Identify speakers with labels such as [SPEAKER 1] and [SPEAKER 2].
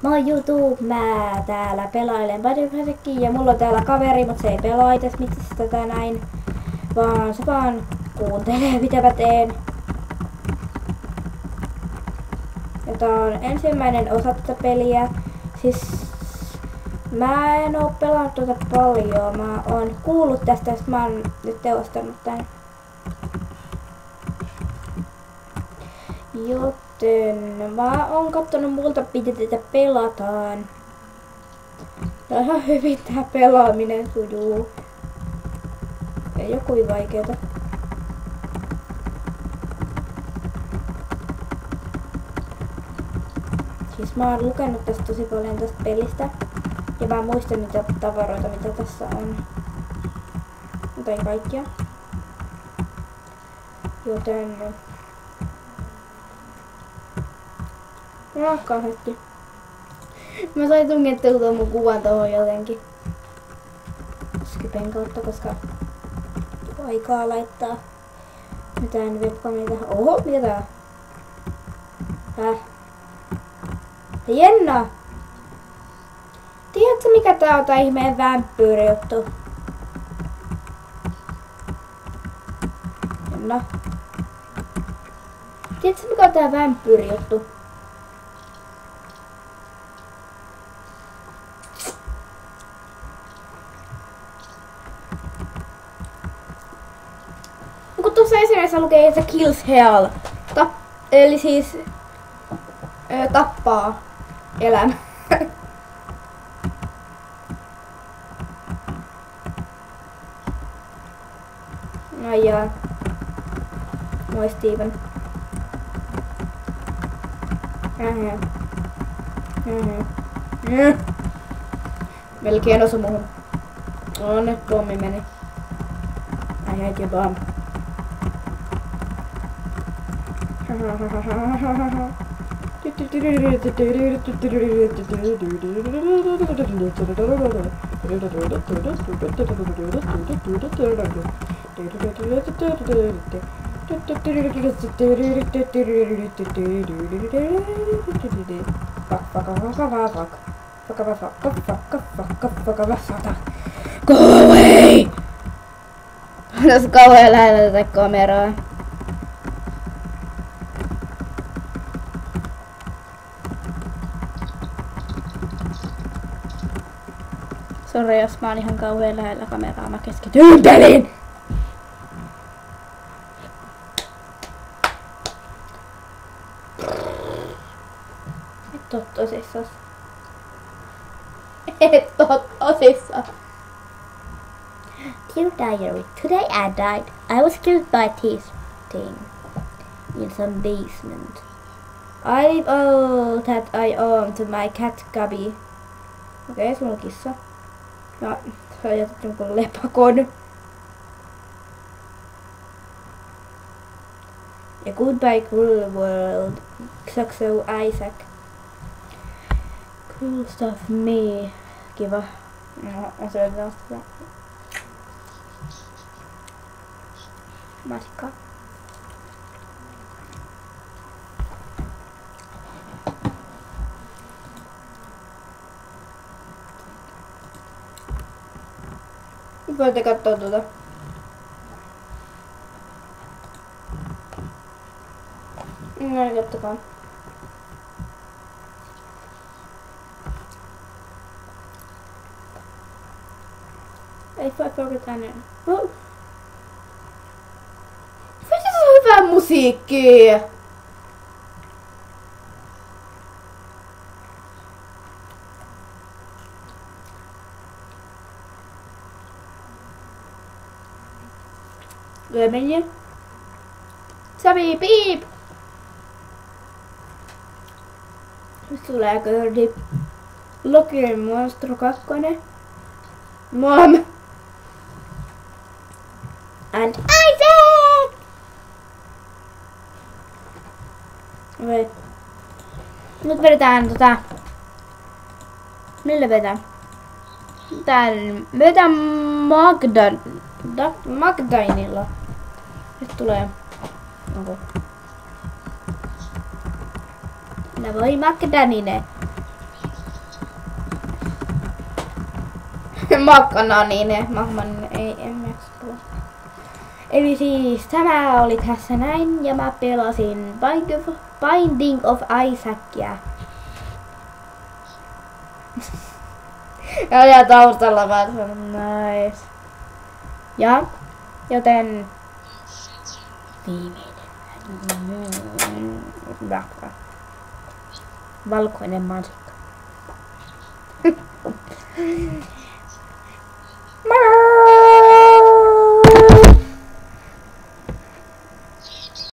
[SPEAKER 1] Moi YouTube, mä täällä pelailen Bodycraftia ja mulla on täällä kaveri, mutta se ei pelaa itse mitään tätä näin, vaan se vaan kuuntelee mitä mä teen. Ja tää on ensimmäinen osa tätä peliä. Siis mä en oo pelannut tuota paljon, mä oon kuullut tästä ja mä oon nyt teostanut tän. Joten mä oon kattonut multa miten tätä pelataan. Tää on ihan hyvin tää pelaaminen sujuu. Ei oo kuin vaikeeta. Siis mä oon lukenut tästä tosi paljon tästä pelistä. Ja mä muistan niitä tavaroita mitä tässä on. Mutta ei kaikkia. Joten kauheasti. Mä sain tungetteltua mun kuvan tohon jotenkin. Skypen kautta, koska aikaa laittaa mitään webcamia tähän. Oho, mitä tää? Jenna! Tiedätkö mikä tää on tää ihmeen vampyyri juttu? Jenna. Tiedätkö mikä on tää vampyyri juttu? Kun tuossa esimerkiksi lukee, että kills hell. Eli siis tappaa elämä. Ai jaa. Moi Steven. Melkein osu muhun. Nyt pommi meni. I hate you bomb. Go away! Tässä kauhean lähellä tätä kameraa. Sori jos mä oon ihan kauhean lähellä kameraa, mä keskityn peliin! Et oo tosissas. Et oo tosissas. Dear diary, today I died. I was killed by this thing in some basement. I leave all that I own to my cat Gabi. Okei, sulla on kissa. Ja sä jätät jonkun lepakon. Ja goodbye cruel world. Saxo Isaac. Cool stuff me. Kiva. No, mä syön taas tätä. Matikka. Voitte katsoa tuota. No niin, kattokaa. Ei voi forget ääneen. Oh. Mitä se on hyvää musiikkia? Kyllä meni. Savi piip! Nyt tulee Girdy. Loki Monstro 2. Mom! And Isaac! Okei. Nyt vedetään millä vedetään? Vedetään Magdainilla. Nyt tulee. Onko? No voi Magdanine. Makananinen. Mahman ei MS. Eli siis tämä oli tässä näin ja mä pelasin Binding of Isaacia. Ja taustalla vaan nice. Ja, joten viimeinen. Valkoinen mansikka.